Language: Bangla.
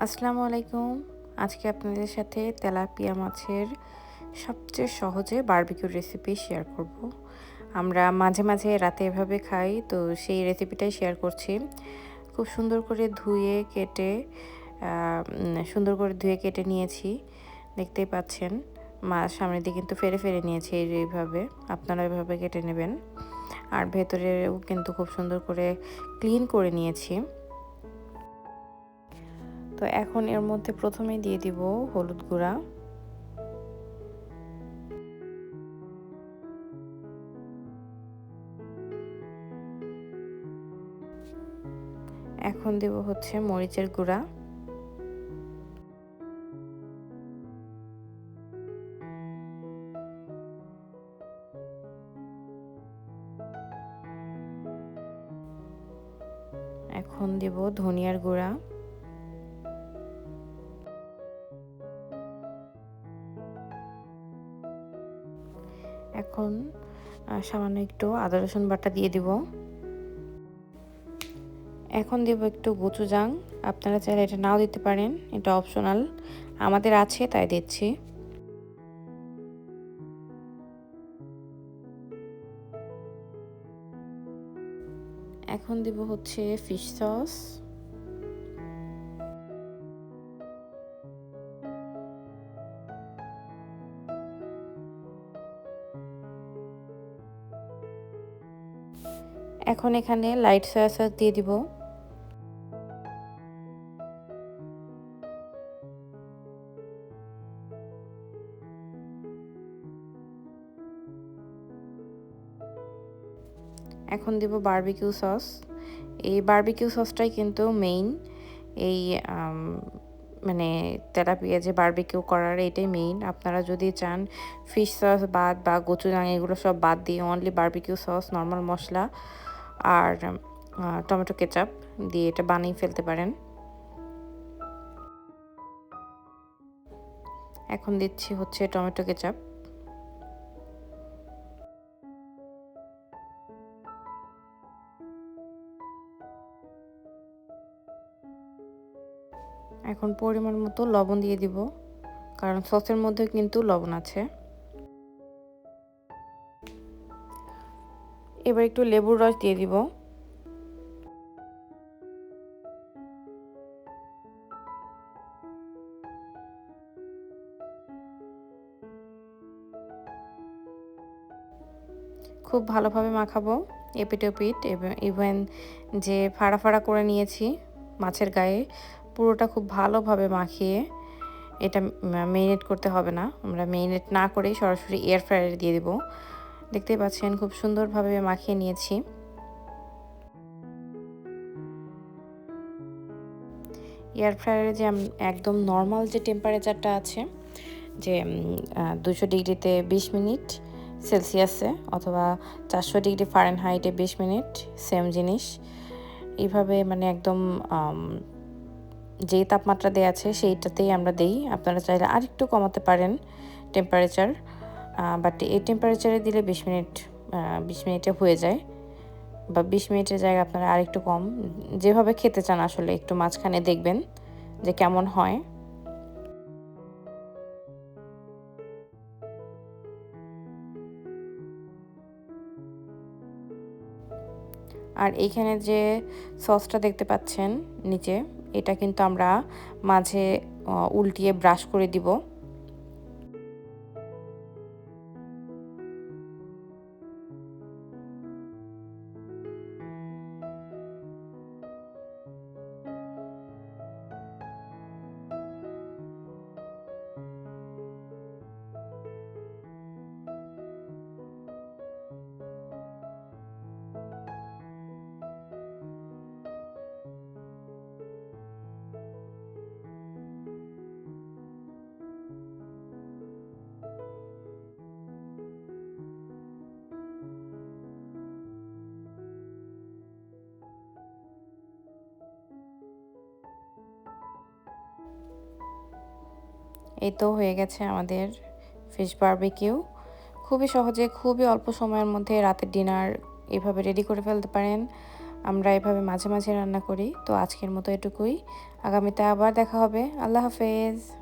আসসালামু আলাইকুম। আজকে আপনাদের সাথে তেলাপিয়া মাছের সবচেয়ে সহজে বারবিকিউ রেসিপি শেয়ার করব। আমরা মাঝে, মাঝে রাতে এভাবে খাই, তো সেই রেসিপিটাই শেয়ার করছি। খুব সুন্দর করে ধুয়ে কেটে সুন্দর করে ধুয়ে কেটে নিয়েছি। দেখতেই পাচ্ছেন মাছ সামনের দিকে কিন্তু ফেরে, ফেরে নিয়েছি এইভাবে। আপনারা এভাবে কেটে নেবেন। আর ভেতরেও কিন্তু খুব সুন্দর করে ক্লিন করে নিয়েছি। তো এখন এর মধ্যে প্রথমেই দিয়ে দিব হলুদ গুঁড়া, এখন দেব হচ্ছে মরিচের গুঁড়া, এখন দেব ধনিয়ার গুঁড়া, এখন সামান্য একটু আদা রসুন বাটা দিয়ে দিব। এখন দেব একটু গোচুজাং। আপনারা চাইলে এটা নাও দিতে পারেন, এটা অপশনাল। আমাদের আছে তাই দিচ্ছি। এখন দেব হচ্ছে ফিশ সস, এখন এখানে লাইট সয়া সস দিয়ে দিব। এখন দিব বারবিকিউ সস। এই বারবিকিউ সসটাই কিন্তু মেইন, এই মানে তেলাপিয়া যে বারবিকিউ করার এটাই মেইন। আপনারা যদি চান ফিশ সস বাদ বা গোচুজাং এগুলো সব বাদ দিয়ে অনলি বারবিকিউ সস, নর্মাল মশলা আর টমেটো কেচাপ দিয়ে এটা বানিয়ে ফেলতে পারেন। এখন দিচ্ছি হচ্ছে টমেটো কেচাপ। এখন পরিমাণ মতো লবণ দিয়ে দিব, কারণ সসের মধ্যে কিন্তু লবণ আছে। এবার একটু লেবুর রস দিয়ে দিব। খুব ভালোভাবে মাখাবো এপিট ওপিট, ইভেন যে ফাড়া ফাড়া করে নিয়েছি মাছের গায়ে পুরোটা খুব ভালোভাবে মাখিয়ে এটা মেরিনেট করতে হবে না। আমরা মেরিনেট না করেই সরাসরি এয়ার ফ্রায়ারে দিয়ে দেবো। দেখতেই পাচ্ছেন খুব সুন্দরভাবে মাখিয়ে নিয়েছি। এয়ার ফ্রায়ারে যে একদম নর্মাল যে টেম্পারেচারটা আছে, যে 200 ডিগ্রিতে 20 মিনিট সেলসিয়াসে অথবা 400 ডিগ্রি ফারেনহাইটে 20 মিনিট, সেম জিনিস। এইভাবে মানে একদম যে তাপমাত্রা দেওয়া আছে সেইটাতেই আমরা দেই। আপনারা চাইলে আরেকটু কমাতে পারেন টেম্পারেচার, বাট এই টেম্পারেচারে দিলে 20 মিনিটে হয়ে যায়, বা 20 মিনিটের জায়গায় আপনারা আরেকটু কম, যেভাবে খেতে চান আসলে একটু মাঝখানে দেখবেন যে কেমন হয়। আর এইখানে যে সসটা দেখতে পাচ্ছেন নিচে, এটা কিন্তু আমরা মাঝে উল্টিয়ে ব্রাশ করে দিব। এই তো হয়ে গেছে আমাদের ফিশ বারবিকিউ। খুবই সহজে, খুবই অল্প সময়ের মধ্যে রাতের ডিনার এভাবে রেডি করে ফেলতে পারেন। আমরা এভাবে মাঝে মাঝে রান্না করি। তো আজকের মতো এটুকুই। আগামীতে আবার দেখা হবে। আল্লাহ হাফেজ।